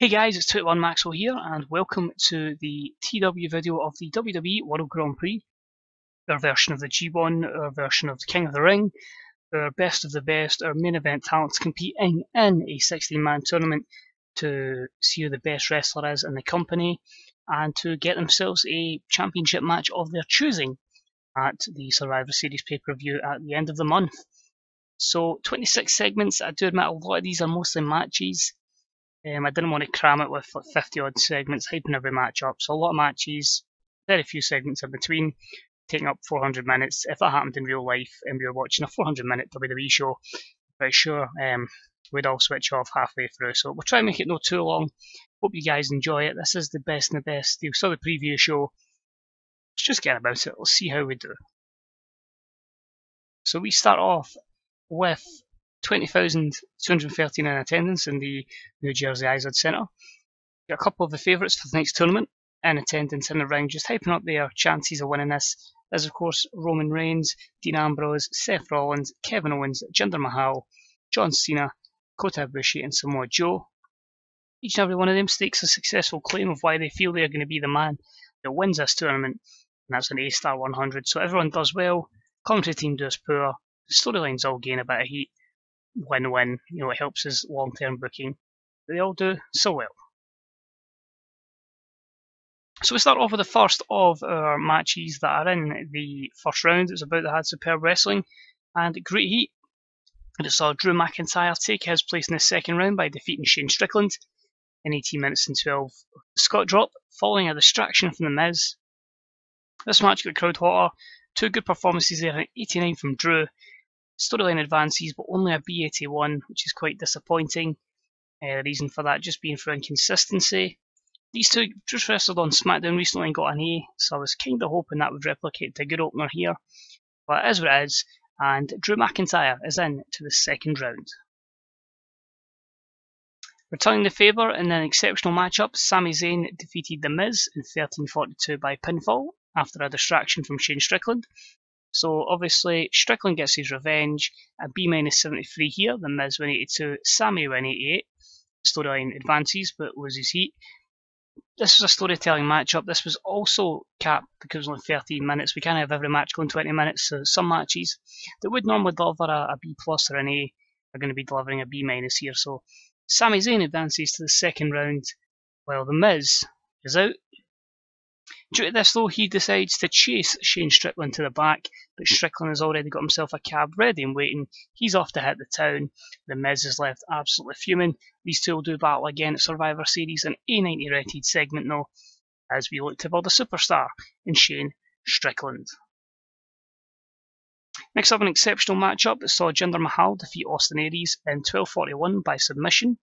Hey guys, it's 21 Maxwell here, and welcome to the TW video of the WWE World Grand Prix, our version of the G1, our version of the King of the Ring, our best of the best, our main event talents competing in a 16-man tournament to see who the best wrestler is in the company, and to get themselves a championship match of their choosing at the Survivor Series pay-per-view at the end of the month. So 26 segments. I do admit a lot of these are mostly matches. I didn't want to cram it with 50 odd segments, hyping every match up. So a lot of matches, very few segments in between, taking up 400 minutes. If that happened in real life and we were watching a 400-minute WWE show, pretty sure we'd all switch off halfway through. So we'll try and make it not too long. Hope you guys enjoy it. This is the best and the best. You saw the preview show. Let's just get about it. Let's see how we do. So we start off with 20,213 in attendance in the New Jersey Izod Centre. Got a couple of the favourites for the next tournament in attendance in the ring, just hyping up their chances of winning this. There's of course Roman Reigns, Dean Ambrose, Seth Rollins, Kevin Owens, Jinder Mahal, John Cena, Kota Ibushi and Samoa Joe. Each and every one of them stakes a successful claim of why they feel they're going to be the man that wins this tournament, and that's an A-star 100. So everyone does well, commentary team does poor, the storylines all gain a bit of heat. Win-win, it helps us long-term booking. They all do so well. So we start off with the first of our matches that are in the first round. It's about that had superb wrestling and great heat. And it saw Drew McIntyre take his place in the second round by defeating Shane Strickland in 18 minutes and 12. Scott drop following a distraction from The Miz. This match got the crowd hotter. Two good performances there, an 89 from Drew. Storyline advances, but only a B81, which is quite disappointing. The reason for that just being for inconsistency. These two just wrestled on SmackDown recently and got an A, so I was kind of hoping that would replicate the good opener here. But it is what it is, and Drew McIntyre is in to the second round. Returning the favour in an exceptional matchup, Sami Zayn defeated The Miz in 13:42 by pinfall after a distraction from Shane Strickland. So obviously Strickland gets his revenge, a B-73 here, The Miz win 82, Sami win 88. Storyline advances but loses heat. This was a storytelling matchup. This was also capped because it was only 13 minutes. We can't have every match going 20 minutes, so some matches that would normally deliver a B plus or an A are going to be delivering a B minus here. So Sami Zayn advances to the second round while The Miz is out. Due to this though, he decides to chase Shane Strickland to the back, but Strickland has already got himself a cab ready and waiting. He's off to hit the town. The Miz is left absolutely fuming. These two will do battle again at Survivor Series, an A90 rated segment though, as we look to build a superstar in Shane Strickland. Next up, an exceptional matchup that saw Jinder Mahal defeat Austin Aries in 12:41 by submission.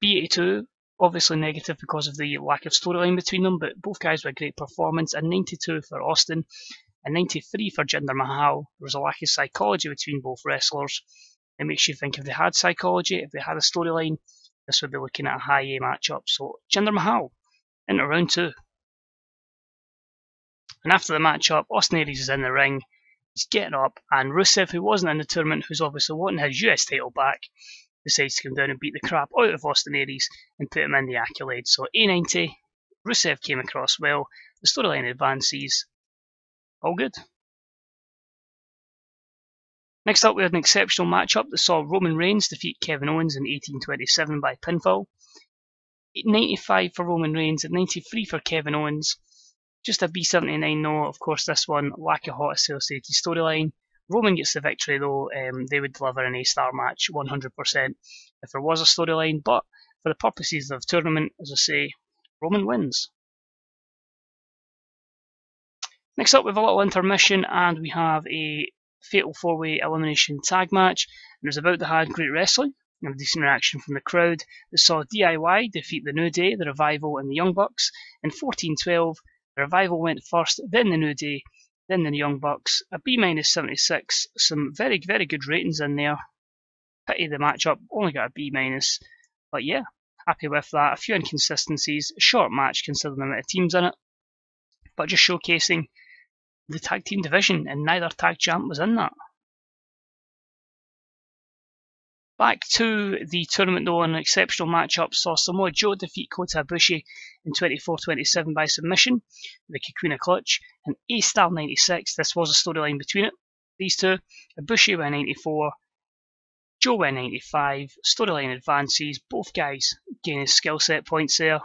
B82. Obviously negative because of the lack of storyline between them, but both guys with a great performance. A 92 for Austin, a 93 for Jinder Mahal. There was a lack of psychology between both wrestlers. It makes you think if they had psychology, if they had a storyline, this would be looking at a high A matchup. So Jinder Mahal into round 2. And after the matchup, Austin Aries is in the ring. He's getting up, and Rusev, who wasn't in the tournament, who's obviously wanting his US title back, decides to come down and beat the crap out of Austin Aries and put him in the accolade. So A90, Rusev came across well, the storyline advances, all good. Next up we had an exceptional matchup that saw Roman Reigns defeat Kevin Owens in 18:27 by pinfall. 95 for Roman Reigns and 93 for Kevin Owens. Just a B79 though, of course this one, lack of hot associated storyline. Roman gets the victory though, they would deliver an A-star match 100% if there was a storyline, but for the purposes of tournament, as I say, Roman wins. Next up we have a little intermission and we have a fatal 4-way elimination tag match, and it was about to have great wrestling and a decent reaction from the crowd that saw DIY defeat the New Day, the Revival and the Young Bucks in 14:12. The Revival went first, then the New Day, then the Young Bucks, a B-76, some very, very good ratings in there. Pity the matchup, only got a B-, but yeah, happy with that. A few inconsistencies, a short match considering the amount of teams in it, but just showcasing the tag team division, and neither tag champ was in that. Back to the tournament though, an exceptional matchup saw Samoa Joe defeat Kota Ibushi in 24-27 by submission, the Kikuina Clutch, and A-Star 96. This was a storyline between it. These two, Ibushi went 94, Joe went 95, storyline advances, both guys gaining skill set points there,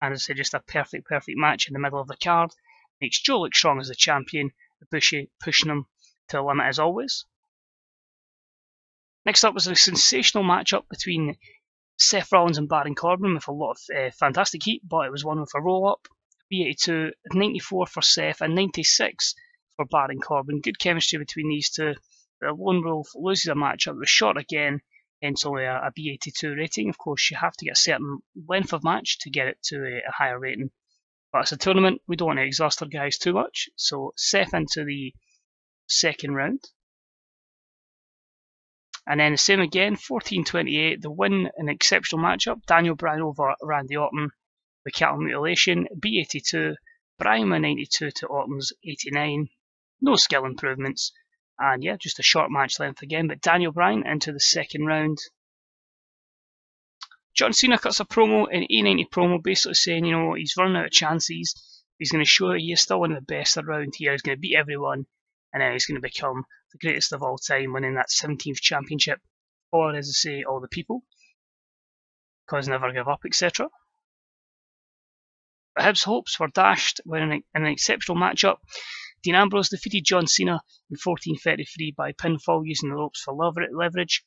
and as I said, just a perfect match in the middle of the card. Makes Joe look strong as the champion, Ibushi pushing him to the limit as always. Next up was a sensational matchup between Seth Rollins and Baron Corbin with a lot of fantastic heat, but it was one with a roll-up. B82, 94 for Seth and 96 for Baron Corbin. Good chemistry between these two. The Lone Wolf loses a matchup. It was short again, hence only a B82 rating. Of course, you have to get a certain length of match to get it to a higher rating. But it's a tournament, we don't want to exhaust our guys too much. So Seth into the second round. And then the same again, 14-28, the win, an exceptional matchup. Daniel Bryan over Randy Orton with cattle mutilation. B82, Bryan went 92 to Orton's 89. No skill improvements. And yeah, just a short match length again. But Daniel Bryan into the second round. John Cena cuts a promo, an A90 promo, basically saying, you know, he's running out of chances. He's going to show he is still one of the best around here. He's going to beat everyone. And then he's going to become the greatest of all time, winning that 17th championship, or as I say, all the people, because never give up, etc. But Hibs' hopes were dashed when an exceptional matchup. Dean Ambrose defeated John Cena in 14:33 by pinfall using the ropes for leverage.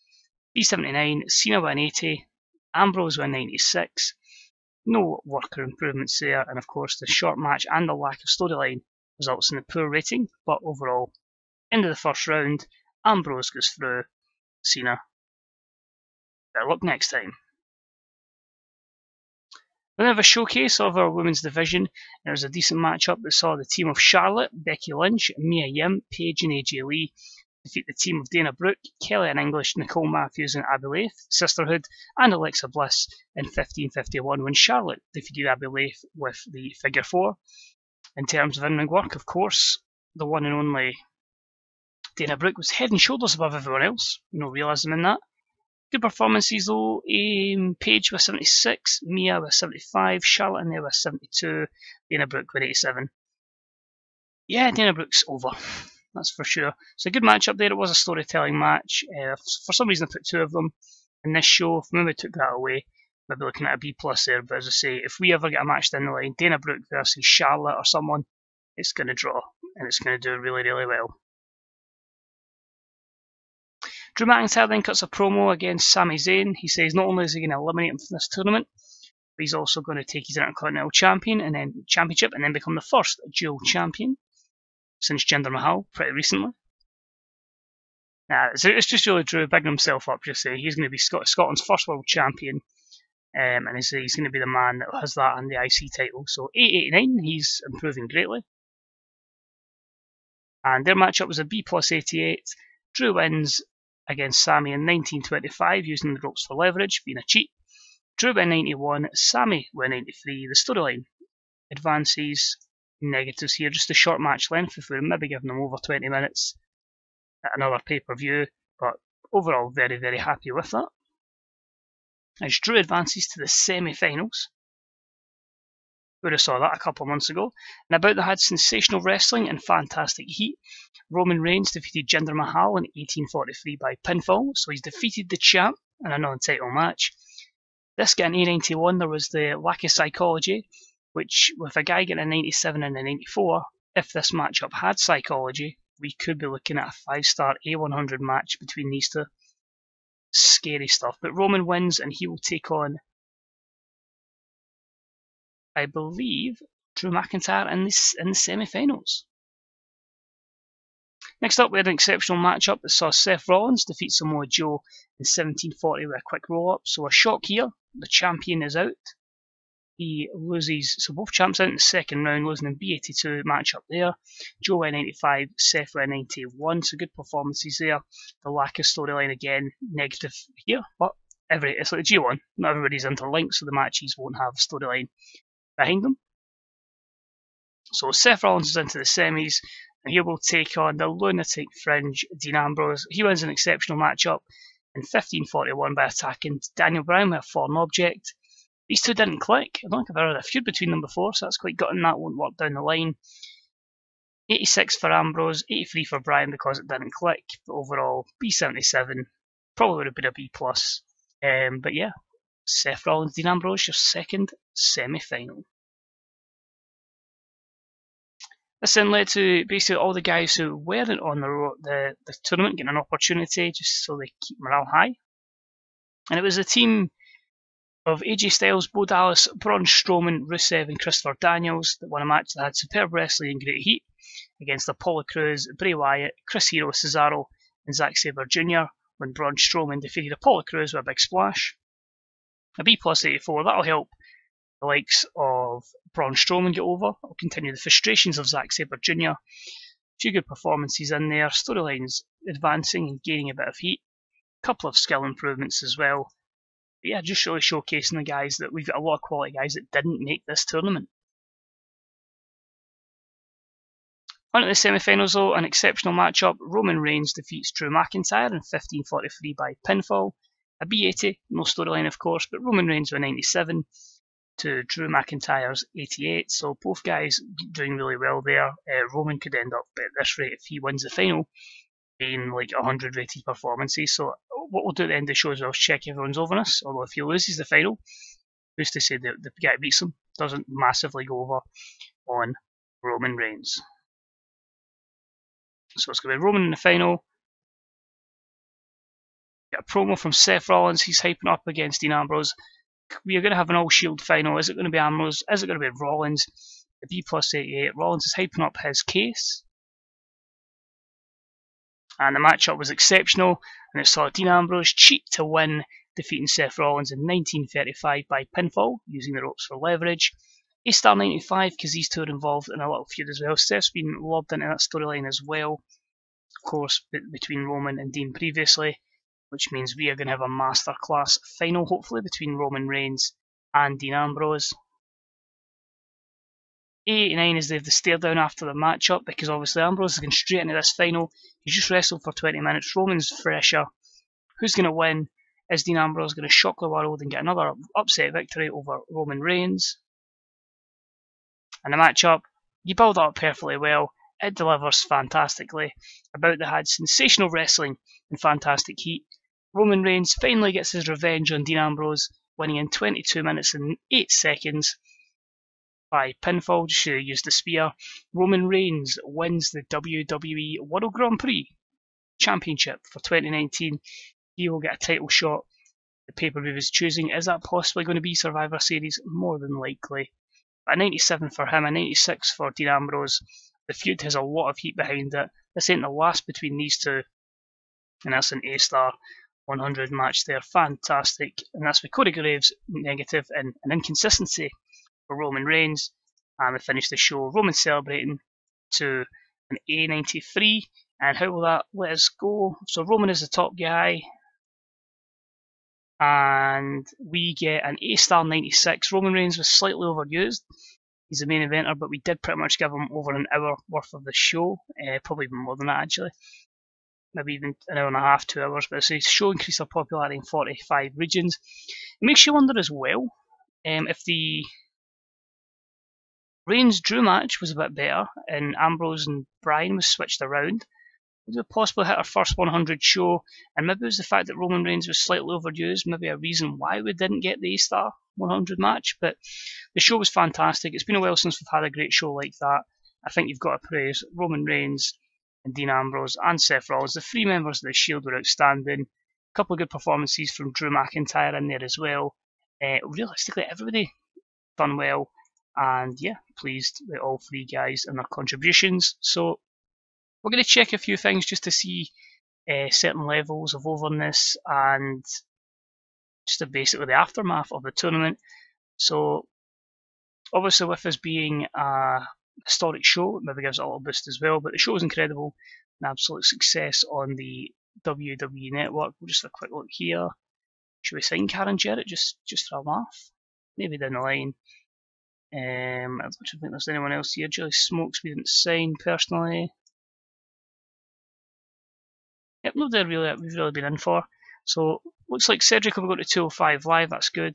B79, Cena went 80, Ambrose went 96. No worker improvements there, and of course the short match and the lack of storyline results in a poor rating, but overall, end of the first round, Ambrose goes through, Cena. Better luck next time. We have a showcase of our women's division. There was a decent matchup that saw the team of Charlotte, Becky Lynch, Mia Yim, Paige and AJ Lee defeat the team of Dana Brooke, Kelly and English, Nicole Matthews and Abby Laith, Sisterhood, and Alexa Bliss in 15:51 when Charlotte defeated Abby Laith with the figure 4. In terms of in-ring work, of course, the one and only Dana Brooke was head and shoulders above everyone else. No realism in that. Good performances though. Paige with 76, Mia with 75, Charlotte in there with 72, Dana Brooke with 87. Yeah, Dana Brooke's over. That's for sure. So a good match up there. It was a storytelling match. For some reason I put 2 of them in this show. If maybe I took that away, maybe looking at a B+ there. But as I say, if we ever get a match down the line, Dana Brooke versus Charlotte or someone, it's going to draw. And it's going to do really, really well. Drew McIntyre then cuts a promo against Sami Zayn. He says not only is he going to eliminate him from this tournament, but he's also going to take his Intercontinental Championship and then become the first dual champion since Jinder Mahal pretty recently. It's just really Drew bigging himself up, just say he's going to be Scotland's first world champion, and he's going to be the man that has that and the IC title. So 889, he's improving greatly. And their matchup was a B+88. Drew wins against Sami in 1925 using the ropes for leverage, being a cheat. Drew went 91, Sami went 93. The storyline advances, negatives here, just a short match length. If we were maybe giving them over 20 minutes at another pay-per-view, but overall very, very happy with that. As Drew advances to the semi-finals. We would have saw that a couple of months ago. And about that had sensational wrestling and fantastic heat. Roman Reigns defeated Jinder Mahal in 1843 by pinfall, so he's defeated the champ in a non-title match. This guy in A91, there was the lack of psychology, which with a guy getting a 97 and a 94, if this matchup had psychology, we could be looking at a 5-star A100 match between these two. Scary stuff. But Roman wins and he will take on, I believe, Drew McIntyre in the semi-finals. Next up, we had an exceptional matchup that saw Seth Rollins defeat Samoa Joe in 17:40 with a quick roll-up. So a shock here. The champion is out. He loses, so both champs out in the second round, losing in B82 matchup there. Joe went 95, Seth went 91, so good performances there. The lack of storyline again, negative here, but it's like the G1, not everybody's interlinked, so the matches won't have storyline behind them. So Seth Rollins is into the semis, and he will take on the lunatic fringe Dean Ambrose. He wins an exceptional matchup. in 1541 by attacking Daniel Bryan with a foreign object. These two didn't click. I don't think I've ever had a feud between them before, so that's quite gutting. That won't work down the line. 86 for Ambrose, 83 for Bryan because it didn't click. But overall, B77 probably would have been a B+. But yeah, Seth Rollins, Dean Ambrose, your second semi-final. This then led to basically all the guys who weren't on the tournament getting an opportunity just so they keep morale high. And it was a team of AJ Styles, Bo Dallas, Braun Strowman, Rusev and Christopher Daniels that won a match that had superb wrestling and great heat against Apollo Crews, Bray Wyatt, Chris Hero, Cesaro and Zack Sabre Jr. when Braun Strowman defeated Apollo Crews with a big splash. A B+ 84, that'll help the likes of Braun Strowman get over. It'll continue the frustrations of Zack Sabre Jr. A few good performances in there, storylines advancing and gaining a bit of heat. A couple of skill improvements as well. But yeah, just really showcasing the guys that we've got a lot of quality guys that didn't make this tournament. On to the semi-finals though, an exceptional matchup. Roman Reigns defeats Drew McIntyre in 1543 by pinfall. A B80, no storyline of course, but Roman Reigns with 97 to Drew McIntyre's 88. So both guys doing really well there. Roman could end up at this rate if he wins the final being like 100 rated performances. So what we'll do at the end of the show is we'll check everyone's overness. Although if he loses the final, who's to say that the guy that beats him doesn't massively go over on Roman Reigns. So it's going to be Roman in the final. Get a promo from Seth Rollins. He's hyping up against Dean Ambrose. We are going to have an all-shield final. Is it going to be Ambrose? Is it going to be Rollins? The B+ 88. Rollins is hyping up his case. And the matchup was exceptional. And it saw Dean Ambrose cheat to win, defeating Seth Rollins in 1935 by pinfall, using the ropes for leverage. A-star 95 because these two are involved in a little feud as well. Seth's been lobbed into that storyline as well. Of course, between Roman and Dean previously, which means we are going to have a masterclass final, hopefully, between Roman Reigns and Dean Ambrose. A89 is the stare down after the matchup, because obviously Ambrose is going straight into this final. He's just wrestled for 20 minutes. Roman's fresher. Who's going to win? Is Dean Ambrose going to shock the world and get another upset victory over Roman Reigns? And the matchup, you build it up perfectly well. It delivers fantastically. About that had sensational wrestling and fantastic heat. Roman Reigns finally gets his revenge on Dean Ambrose, winning in 22 minutes and 8 seconds by pinfall. Just used the spear. Roman Reigns wins the WWE World Grand Prix Championship for 2019. He will get a title shot. The pay-per-view is choosing. Is that possibly going to be Survivor Series? More than likely. A 97 for him, a 96 for Dean Ambrose. The feud has a lot of heat behind it. This ain't the last between these two. And that's an A-star 100 match there. Fantastic. And that's with Corey Graves negative and an inconsistency for Roman Reigns. And we finish the show. Roman celebrating to an A93. And how will that let us go? So Roman is the top guy. And we get an A-star 96. Roman Reigns was slightly overused. He's the main eventer, but we did pretty much give him over an hour worth of the show. Probably even more than that, actually. Maybe even an hour and a half, 2 hours. But the show increased their popularity in 45 regions. It makes you wonder as well if the Reigns-Drew match was a bit better and Ambrose and Bryan was switched around. Would we possibly hit our first 100 show? And maybe it was the fact that Roman Reigns was slightly overused, maybe a reason why we didn't get the A-star 100 match. But the show was fantastic. It's been a while since we've had a great show like that. I think you've got to praise Roman Reigns and Dean Ambrose and Seth Rollins. The 3 members of the Shield were outstanding. A couple of good performances from Drew McIntyre in there as well. Realistically, everybody done well. And yeah, pleased with all 3 guys and their contributions. So we're going to check a few things just to see certain levels of overness and just basically the aftermath of the tournament. So obviously with this being a historic show, it maybe gives it a little boost as well, but the show was incredible, an absolute success on the WWE network. We'll just have a quick look here. Should we sign Karen Jarrett just for a laugh? Maybe down the line. I don't think there's anyone else here. Julie Smokes we didn't sign personally. Yep, nobody we've really been in for. So looks like Cedric will go to 205 Live, that's good.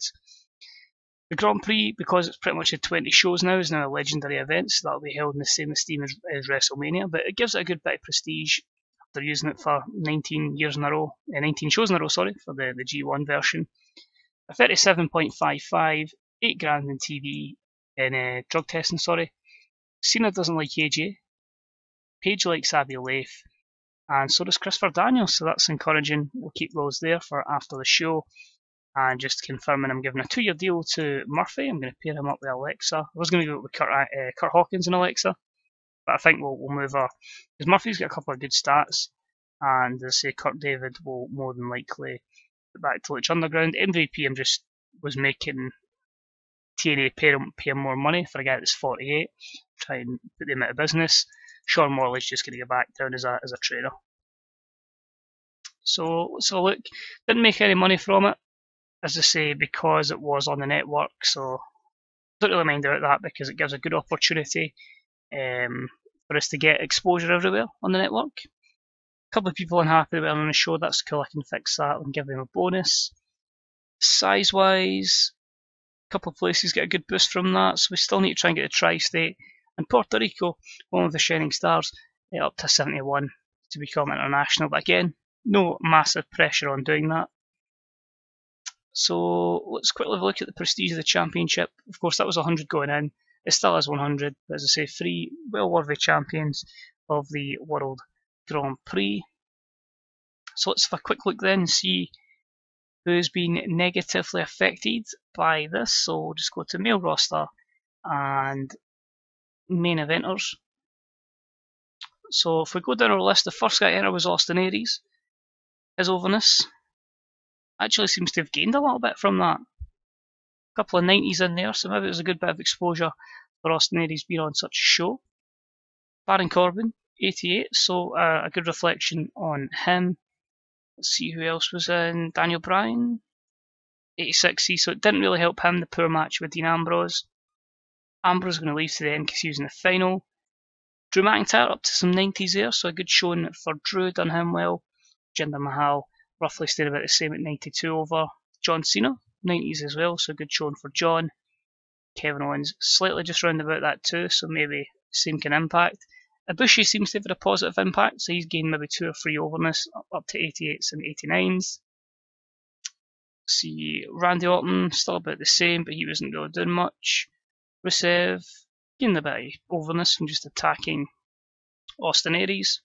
The Grand Prix, because it's pretty much had 20 shows now, is now a legendary event, so that'll be held in the same esteem as WrestleMania, but it gives it a good bit of prestige after using it for 19 shows in a row, for the G1 version. A 37.55, 8 grand in TV, in drug testing, Cena doesn't like AJ, Paige likes Abby Leif, and so does Christopher Daniels, so that's encouraging. We'll keep those there for after the show. And just confirming, I'm giving a 2-year deal to Murphy. I'm going to pair him up with Alexa. I was going to go with Kurt Hawkins and Alexa, but I think we'll move her, because Murphy's got a couple of good stats, and as I say, Kurt David will more than likely get back to Lucha Underground. MVP, was making TNA pay him more money for a guy that's 48, try and put them out of business. Sean Morley's just going to get back down as a trainer. So let's have a look. Didn't make any money from it, as I say, because it was on the network, so don't really mind about that because it gives a good opportunity for us to get exposure everywhere on the network. A couple of people unhappy with it on the show, that's cool, I can fix that and give them a bonus. Size wise, a couple of places get a good boost from that, so we still need to try and get the Tri-State and Puerto Rico, one of the shining stars, up to 71 to become international, but again, no massive pressure on doing that. So let's quickly have a look at the prestige of the championship. Of course, that was 100 going in. It still has 100, but as I say, 3 well-worthy champions of the World Grand Prix. So let's have a quick look then and see who's been negatively affected by this. So we'll just go to male roster and main eventers. So if we go down our list, the first guy to enter was Austin Aries. His overness actually seems to have gained a little bit from that. A couple of 90s in there, so maybe it was a good bit of exposure for Austin Aries being on such a show. Baron Corbin, 88, so a good reflection on him. Let's see who else was in. Daniel Bryan, 86, so it didn't really help him, the poor match with Dean Ambrose. Ambrose is going to leave to the end because he was in the final. Drew McIntyre up to some 90s there, so a good showing for Drew, done him well. Jinder Mahal roughly stayed about the same at 92 over. John Cena, 90s as well, so good showing for John. Kevin Owens, slightly just round about that too, so maybe same kind of impact. Ibushi seems to have had a positive impact, so he's gained maybe 2 or 3 overness, up to 88s and 89s. See, Randy Orton, still about the same, but he wasn't really doing much. Rusev, gained a bit of overness from just attacking Austin Aries.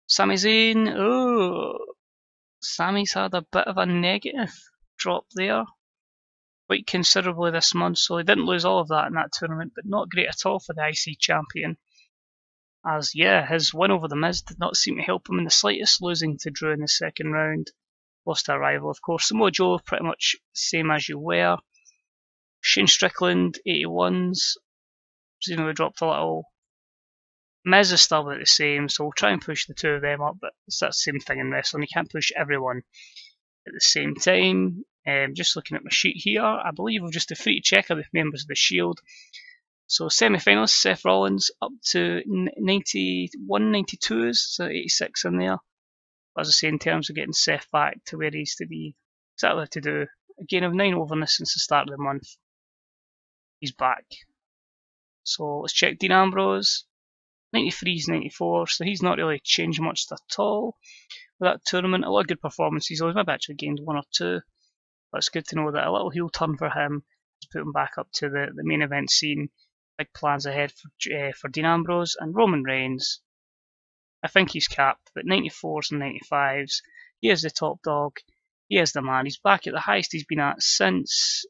Sami Zayn, Sami's had a bit of a negative drop there, quite considerably this month, so he didn't lose all of that in that tournament, but not great at all for the IC champion. As his win over The Miz did not seem to help him in the slightest, losing to Drew in the second round. Lost to a rival, of course. Samoa Joe, pretty much same as you were. Shane Strickland, 81s. We dropped a little. Miz is still about the same, so we'll try and push the 2 of them up, but it's that same thing in wrestling. You can't push everyone at the same time. Just looking at my sheet here, I believe we've just a free checker with members of the Shield. So semi-finalists, Seth Rollins up to 91, 92s, so 86 in there. But as I say, in terms of getting Seth back to where he used to be, exactly what to do. A gain of 9 overness since the start of the month. He's back. So let's check Dean Ambrose. 93s, 94s, so he's not really changed much at all with that tournament. A lot of good performances. He's maybe actually gained 1 or 2. But it's good to know that a little heel turn for him has put him back up to the main event scene. Big plans ahead for Dean Ambrose and Roman Reigns. I think he's capped, but 94s and 95s. He is the top dog. He is the man. He's back at the highest he's been at since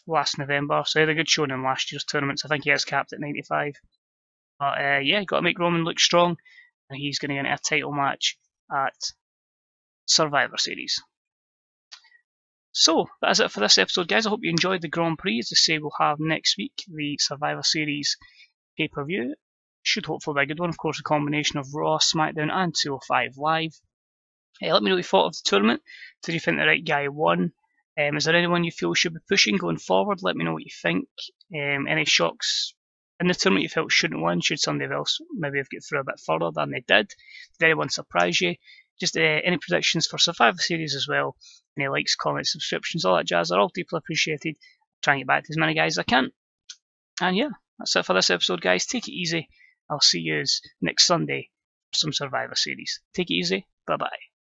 last November. So he had a good showing in last year's tournaments. I think he is capped at 95. But got to make Roman look strong. And he's going to get a title match at Survivor Series. So, that is it for this episode, guys. I hope you enjoyed the Grand Prix. As I say, we'll have next week the Survivor Series pay-per-view. Should hopefully be a good one. Of course, a combination of Raw, SmackDown, and 205 Live. Let me know what you thought of the tournament. Did you think the right guy won? Is there anyone you feel should be pushing going forward? Let me know what you think. Any shocks in the tournament you felt shouldn't win? Should somebody else maybe have got through a bit further than they did? Did anyone surprise you? Just any predictions for Survivor Series as well. Any likes, comments, subscriptions, all that jazz are all deeply appreciated. Try and get back to as many guys as I can. And yeah, that's it for this episode, guys. Take it easy. I'll see you next Sunday for some Survivor Series. Take it easy. Bye-bye.